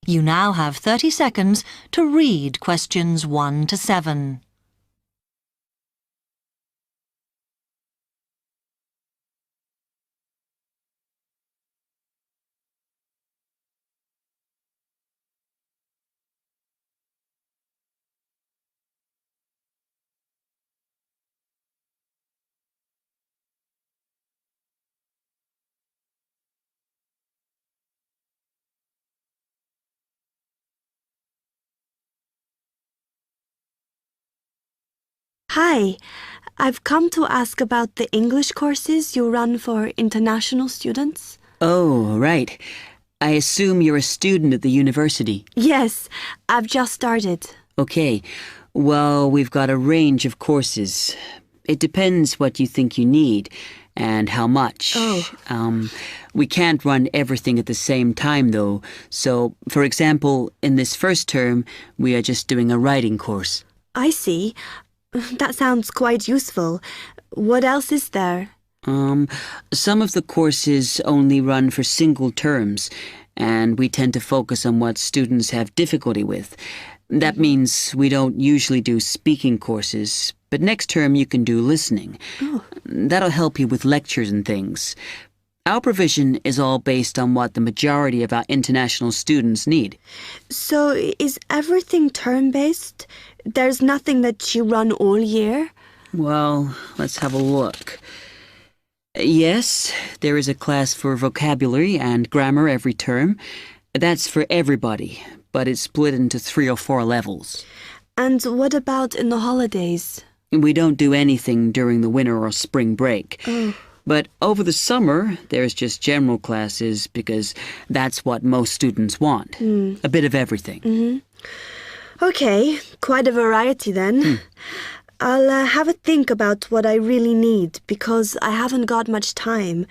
You now have 30 seconds to read questions 1 to 7. Hi, I've come to ask about the English courses you run for international students. Oh, right. I assume you're a student at the university. Yes, I've just started. Okay. Well, we've got a range of courses. It depends what you think you need and how much. Oh. We can't run everything at the same time, though. So, for example, in this first term, we are just doing a writing course. I see. That sounds quite useful. What else is there? Some of the courses only run for single terms, and we tend to focus on what students have difficulty with. That means we don't usually do speaking courses, but next term you can do listening. Oh. That'll help you with lectures and things. Our provision is all based on what the majority of our international students need. So is everything term-based? There's nothing that you run all year? Well, let's have a look. Yes, there is a class for vocabulary and grammar every term. That's for everybody, but it's split into 3 or 4 levels. And what about in the holidays? We don't do anything during the winter or spring break. Oh. But over the summer, there's just general classes because that's what most students want. A bit of everything. Okay, quite a variety then. I'll have a think about what I really need because I haven't got much time.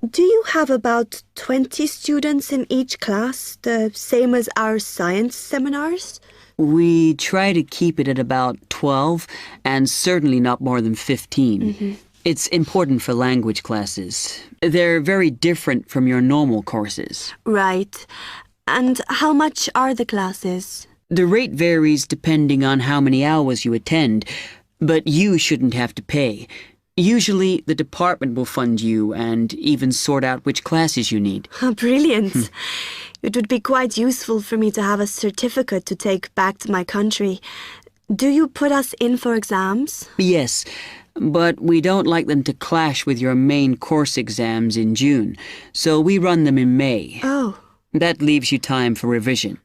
Do you have about 20 students in each class, the same as our science seminars? We try to keep it at about 12 and certainly not more than 15. It's important for language classes. They're very different from your normal courses. Right. And how much are the classes? The rate varies depending on how many hours you attend, but you shouldn't have to pay. Usually, the department will fund you and even sort out which classes you need. Brilliant. It would be quite useful for me to have a certificate to take back to my country. Do you put us in for exams? Yes, but we don't like them to clash with your main course exams in June, so we run them in May. Oh. That leaves you time for revision.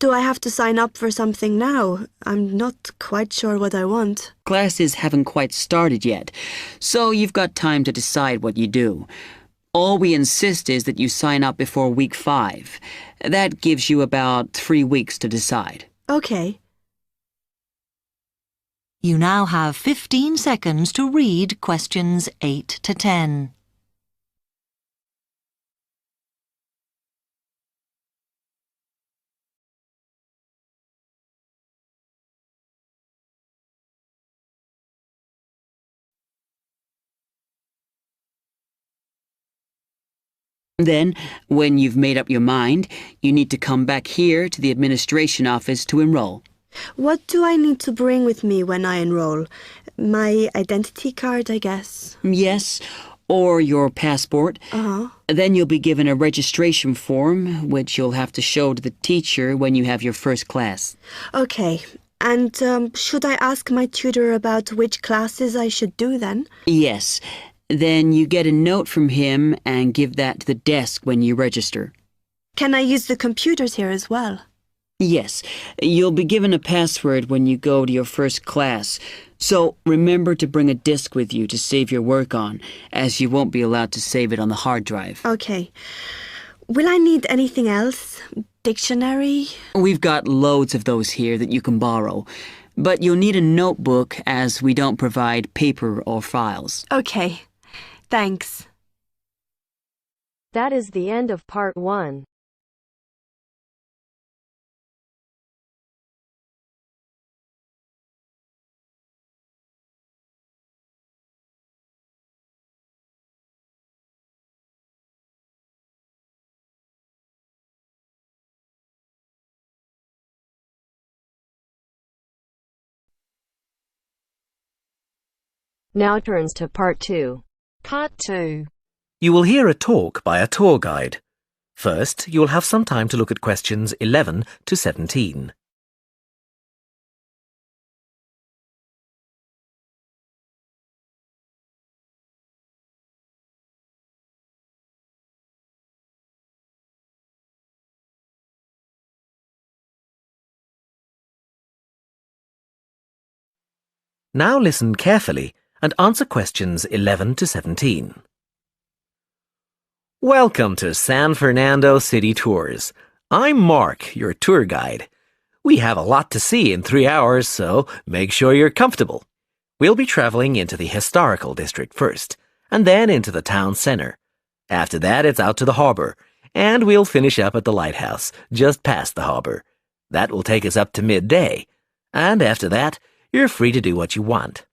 Do I have to sign up for something now? I'm not quite sure what I want. Classes haven't quite started yet, so you've got time to decide what you do. All we insist is that you sign up before week 5. That gives you about 3 weeks to decide. Okay. You now have 15 seconds to read questions 8 to 10. Then, when you've made up your mind, you need to come back here to the administration office to enroll. What do I need to bring with me when I enroll? My identity card, I guess. Yes, or your passport. Uh-huh. Then you'll be given a registration form, which you'll have to show to the teacher when you have your first class. Okay. And should I ask my tutor about which classes I should do then? Yes. Then you get a note from him and give that to the desk when you register. Can I use the computers here as well? Yes. You'll be given a password when you go to your first class. So remember to bring a disk with you to save your work on, as you won't be allowed to save it on the hard drive. Okay. Will I need anything else? Dictionary? We've got loads of those here that you can borrow. But you'll need a notebook as we don't provide paper or files. Okay. Thanks. That is the end of part 1. Now turns to part 2. Part 2. You will hear a talk by a tour guide. First, you will have some time to look at questions 11 to 17. Now listen carefully and answer questions 11 to 17. Welcome to San Fernando City Tours. I'm Mark, your tour guide. We have a lot to see in 3 hours, so make sure you're comfortable. We'll be traveling into the historical district first, and then into the town center. After that, it's out to the harbor, and we'll finish up at the lighthouse, just past the harbor. That will take us up to midday, and after that, you're free to do what you want.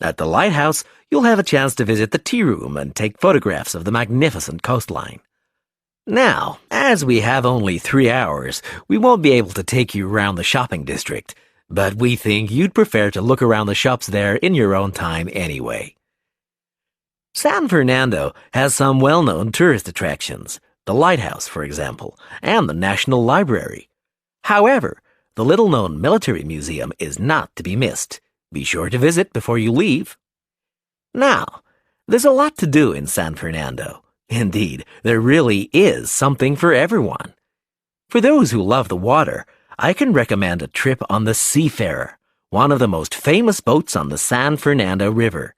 At the lighthouse, you'll have a chance to visit the tea room and take photographs of the magnificent coastline. Now, as we have only 3 hours, we won't be able to take you around the shopping district, but we think you'd prefer to look around the shops there in your own time anyway. San Fernando has some well-known tourist attractions, the lighthouse, for example, and the National Library. However, the little-known military museum is not to be missed. Be sure to visit before you leave. Now, there's a lot to do in San Fernando. Indeed, there really is something for everyone. For those who love the water, I can recommend a trip on the Seafarer, one of the most famous boats on the San Fernando River.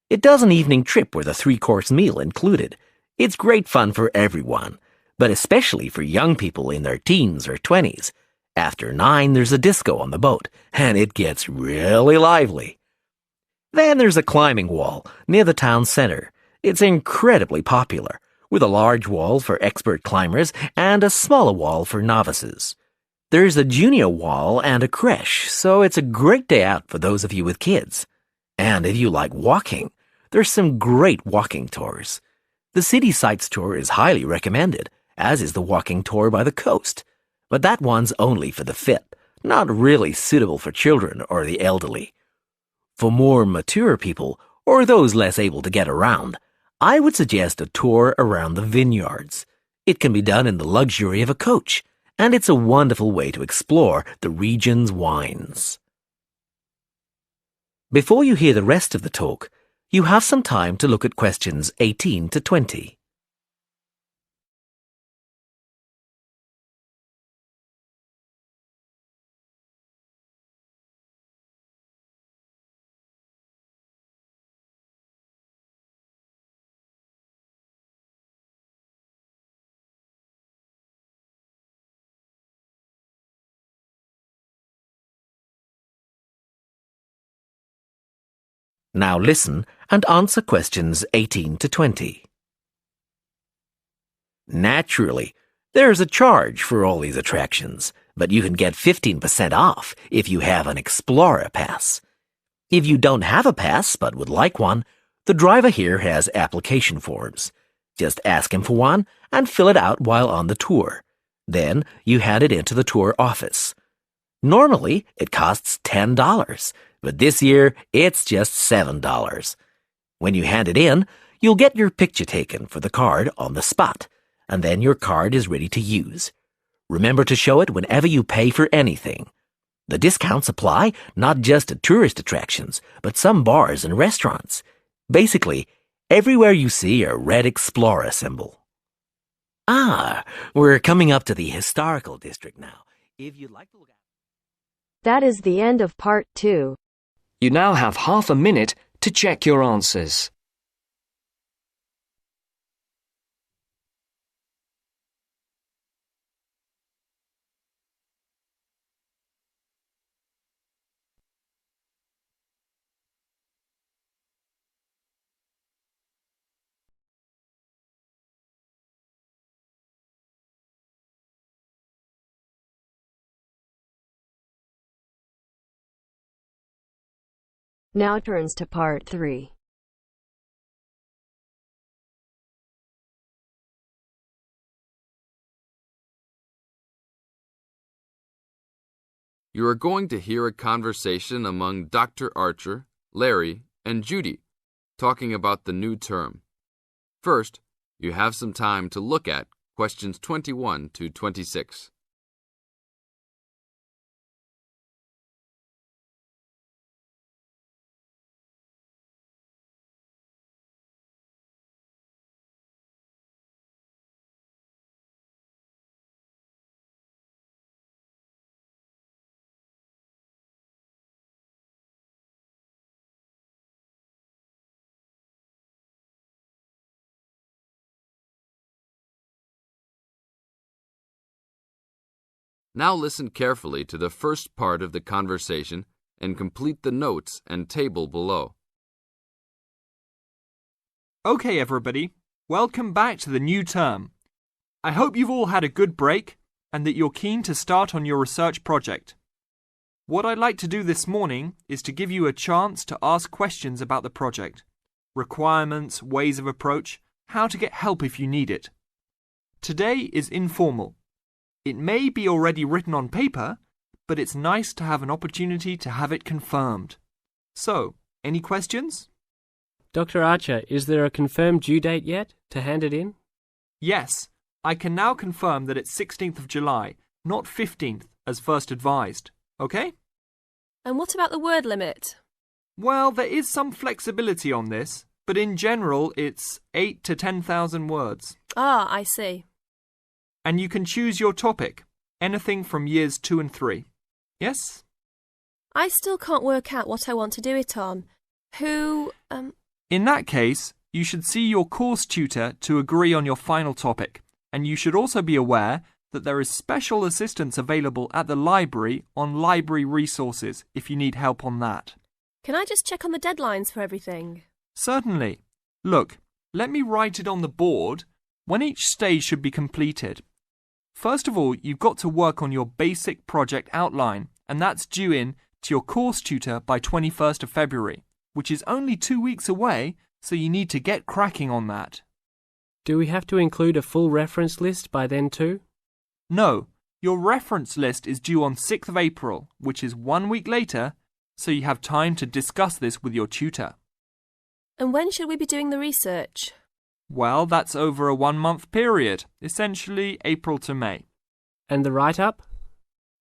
It does an evening trip with a 3-course meal included. It's great fun for everyone, but especially for young people in their teens or 20s. After 9, there's a disco on the boat, and it gets really lively. Then there's a climbing wall near the town center. It's incredibly popular, with a large wall for expert climbers and a smaller wall for novices. There's a junior wall and a creche, so it's a great day out for those of you with kids. And if you like walking, there's some great walking tours. The City Sights tour is highly recommended, as is the walking tour by the coast. But that one's only for the fit, not really suitable for children or the elderly. For more mature people, or those less able to get around, I would suggest a tour around the vineyards. It can be done in the luxury of a coach, and it's a wonderful way to explore the region's wines. Before you hear the rest of the talk, you have some time to look at questions 18 to 20. Now listen and answer questions 18 to 20. Naturally, there's a charge for all these attractions, but you can get 15% off if you have an Explorer pass. If you don't have a pass but would like one, the driver here has application forms. Just ask him for one and fill it out while on the tour. Then you hand it into the tour office. Normally, it costs $10, but this year it's just $7. When you hand it in, you'll get your picture taken for the card on the spot, and then your card is ready to use. Remember to show it whenever you pay for anything. The discounts apply not just to tourist attractions, but some bars and restaurants. Basically, everywhere you see a red Explorer symbol. We're coming up to the historical district now. If you'd like to look at... That is the end of part 2. You now have half a minute to check your answers. Now turns to part 3. You are going to hear a conversation among Dr. Archer, Larry, and Judy talking about the new term. First, you have some time to look at questions 21 to 26. Now listen carefully to the first part of the conversation and complete the notes and table below. Okay, everybody, welcome back to the new term. I hope you've all had a good break and that you're keen to start on your research project. What I'd like to do this morning is to give you a chance to ask questions about the project, requirements, ways of approach, how to get help if you need it. Today is informal. It may be already written on paper, but it's nice to have an opportunity to have it confirmed. So, any questions? Dr. Archer, is there a confirmed due date yet to hand it in? Yes, I can now confirm that it's 16th of July, not 15th, as first advised. Okay? And what about the word limit? Well, there is some flexibility on this, but in general it's 8 to 10,000 words. Ah, I see. And you can choose your topic, anything from years 2 and 3. Yes? I still can't work out what I want to do it on. In that case, you should see your course tutor to agree on your final topic, and you should also be aware that there is special assistance available at the library on library resources if you need help on that. Can I just check on the deadlines for everything? Certainly. Look, let me write it on the board when each stage should be completed. First of all, you've got to work on your basic project outline, and that's due in to your course tutor by 21st of February, which is only 2 weeks away, so you need to get cracking on that. Do we have to include a full reference list by then too? No, your reference list is due on 6th of April, which is 1 week later, so you have time to discuss this with your tutor. And when should we be doing the research? Well, that's over a 1-month period, essentially April to May. And the write-up?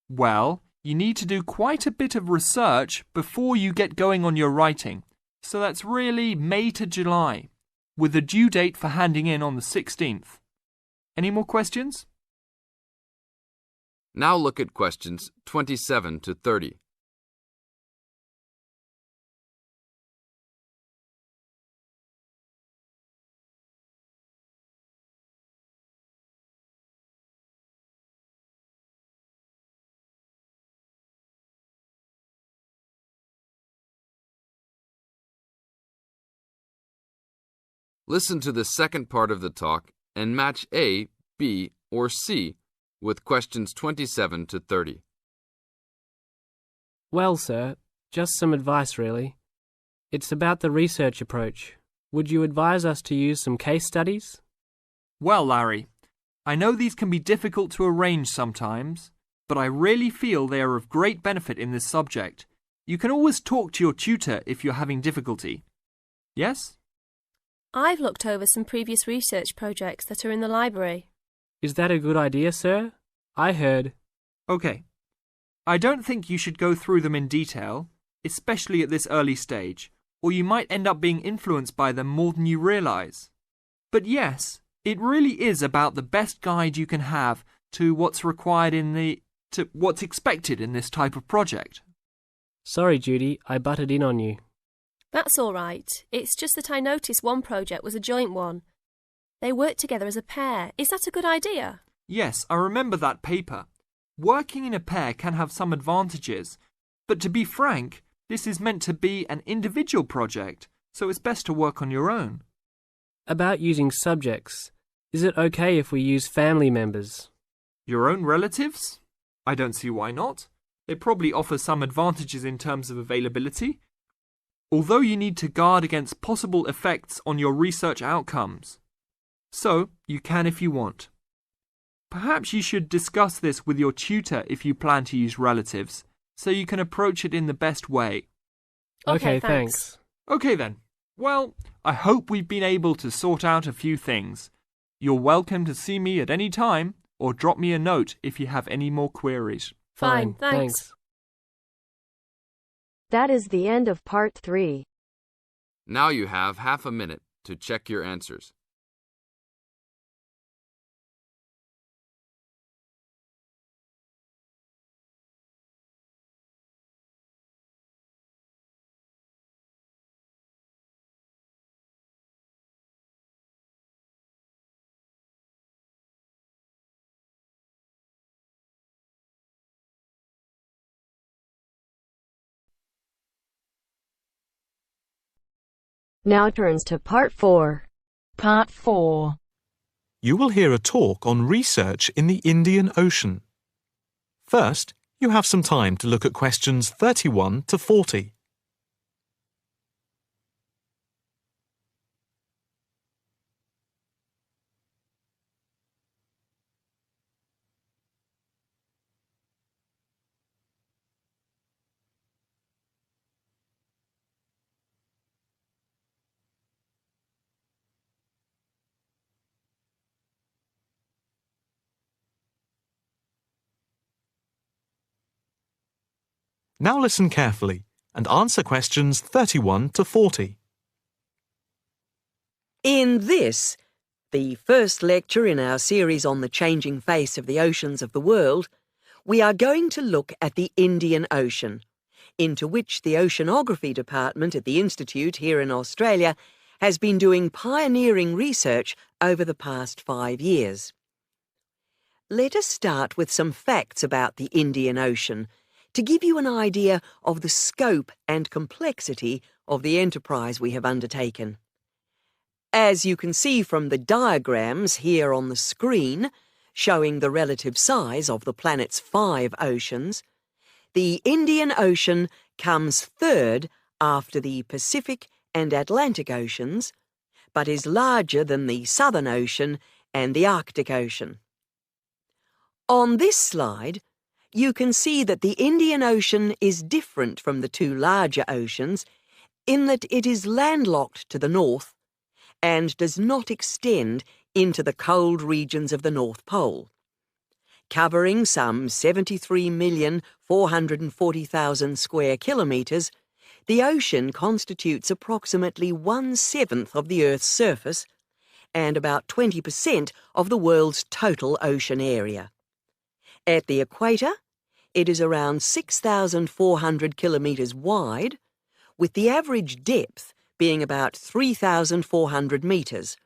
Well, you need to do quite a bit of research before you get going on your writing, so that's really May to July, with the due date for handing in on the 16th. Any more questions? Now look at questions 27 to 30. Listen to the second part of the talk and match A, B, or C with questions 27 to 30. Well, sir, just some advice really. It's about the research approach. Would you advise us to use some case studies? Well, Larry, I know these can be difficult to arrange sometimes, but I really feel they are of great benefit in this subject. You can always talk to your tutor if you're having difficulty. Yes? I've looked over some previous research projects that are in the library. Is that a good idea, sir? I heard. Okay. I don't think you should go through them in detail, especially at this early stage, or you might end up being influenced by them more than you realise. But yes, it really is about the best guide you can have to what's required to what's expected in this type of project. Sorry, Judy, I butted in on you. That's all right. It's just that I noticed one project was a joint one. They worked together as a pair. Is that a good idea? Yes, I remember that paper. Working in a pair can have some advantages, but to be frank, this is meant to be an individual project, so it's best to work on your own. About using subjects, is it okay if we use family members? Your own relatives? I don't see why not. They probably offer some advantages in terms of availability. Although you need to guard against possible effects on your research outcomes. So, you can if you want. Perhaps you should discuss this with your tutor if you plan to use relatives, so you can approach it in the best way. Okay, thanks. Okay then. Well, I hope we've been able to sort out a few things. You're welcome to see me at any time or drop me a note if you have any more queries. Fine, thanks. That is the end of part 3. Now you have half a minute to check your answers. Now turns to part 4. Part 4. You will hear a talk on research in the Indian Ocean. First, you have some time to look at questions 31 to 40. Now listen carefully and answer questions 31 to 40. In this, the first lecture in our series on the changing face of the oceans of the world, we are going to look at the Indian Ocean, into which the Oceanography Department at the Institute here in Australia has been doing pioneering research over the past 5 years. Let us start with some facts about the Indian Ocean, to give you an idea of the scope and complexity of the enterprise we have undertaken. As you can see from the diagrams here on the screen, showing the relative size of the planet's 5 oceans, the Indian Ocean comes third after the Pacific and Atlantic Oceans, but is larger than the Southern Ocean and the Arctic Ocean. On this slide, you can see that the Indian Ocean is different from the 2 larger oceans in that it is landlocked to the north and does not extend into the cold regions of the North Pole. Covering some 73,440,000 square kilometres, the ocean constitutes approximately 1/7 of the Earth's surface and about 20% of the world's total ocean area. At the equator, it is around 6,400 kilometres wide, with the average depth being about 3,400 metres,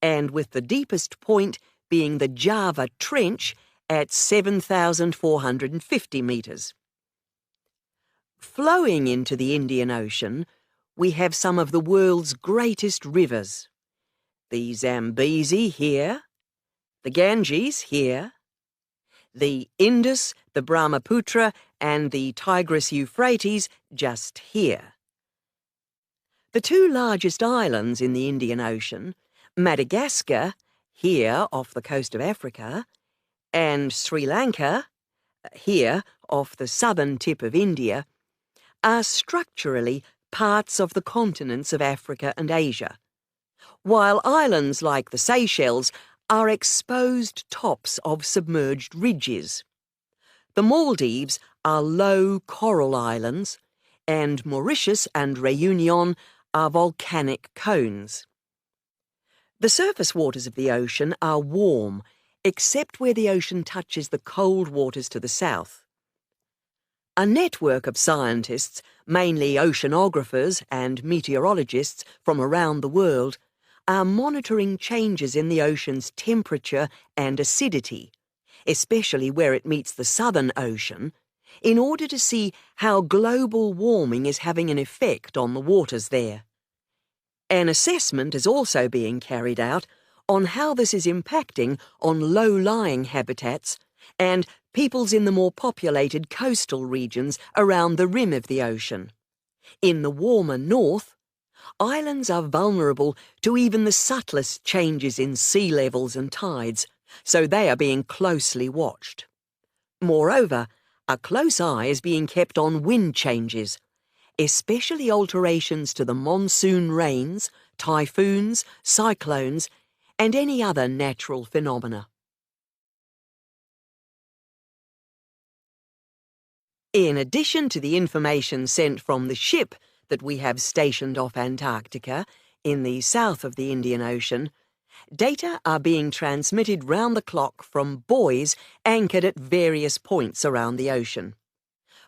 and with the deepest point being the Java Trench at 7,450 metres. Flowing into the Indian Ocean, we have some of the world's greatest rivers. The Zambezi here, the Ganges here, the Indus, the Brahmaputra, and the Tigris-Euphrates just here. The 2 largest islands in the Indian Ocean, Madagascar, here off the coast of Africa, and Sri Lanka, here off the southern tip of India, are structurally parts of the continents of Africa and Asia, while islands like the Seychelles are exposed tops of submerged ridges. The Maldives are low coral islands, and Mauritius and Réunion are volcanic cones. The surface waters of the ocean are warm, except where the ocean touches the cold waters to the south. A network of scientists, mainly oceanographers and meteorologists from around the world, are monitoring changes in the ocean's temperature and acidity, especially where it meets the Southern Ocean, in order to see how global warming is having an effect on the waters there. An assessment is also being carried out on how this is impacting on low-lying habitats and peoples in the more populated coastal regions around the rim of the ocean. In the warmer north, islands are vulnerable to even the subtlest changes in sea levels and tides, so they are being closely watched. Moreover, a close eye is being kept on wind changes, especially alterations to the monsoon rains, typhoons, cyclones, and any other natural phenomena. In addition to the information sent from the ship that we have stationed off Antarctica in the south of the Indian Ocean, data are being transmitted round the clock from buoys anchored at various points around the ocean.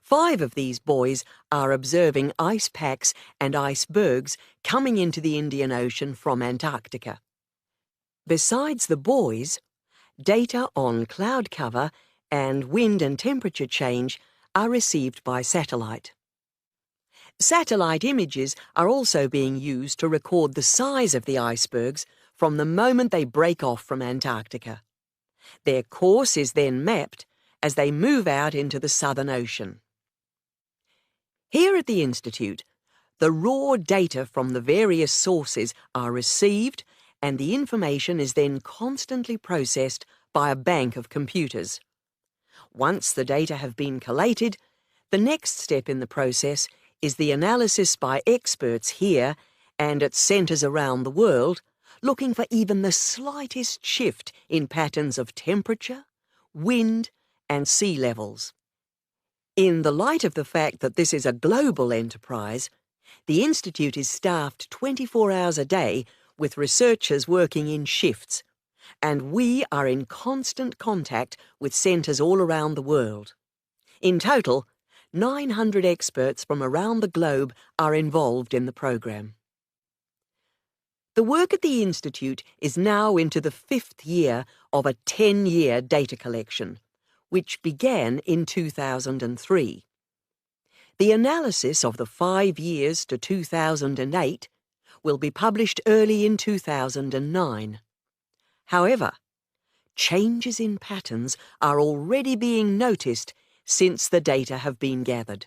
5 of these buoys are observing ice packs and icebergs coming into the Indian Ocean from Antarctica. Besides the buoys, data on cloud cover and wind and temperature change are received by satellite. Satellite images are also being used to record the size of the icebergs from the moment they break off from Antarctica. Their course is then mapped as they move out into the Southern Ocean. Here at the Institute, the raw data from the various sources are received and the information is then constantly processed by a bank of computers. Once the data have been collated, the next step in the process is the analysis by experts here and at centres around the world, looking for even the slightest shift in patterns of temperature, wind, and sea levels. In the light of the fact that this is a global enterprise, the Institute is staffed 24 hours a day with researchers working in shifts, and we are in constant contact with centres all around the world. In total, 900 experts from around the globe are involved in the programme. The work at the Institute is now into the 5th year of a 10-year data collection, which began in 2003. The analysis of the 5 years to 2008 will be published early in 2009. However, changes in patterns are already being noticed since the data have been gathered.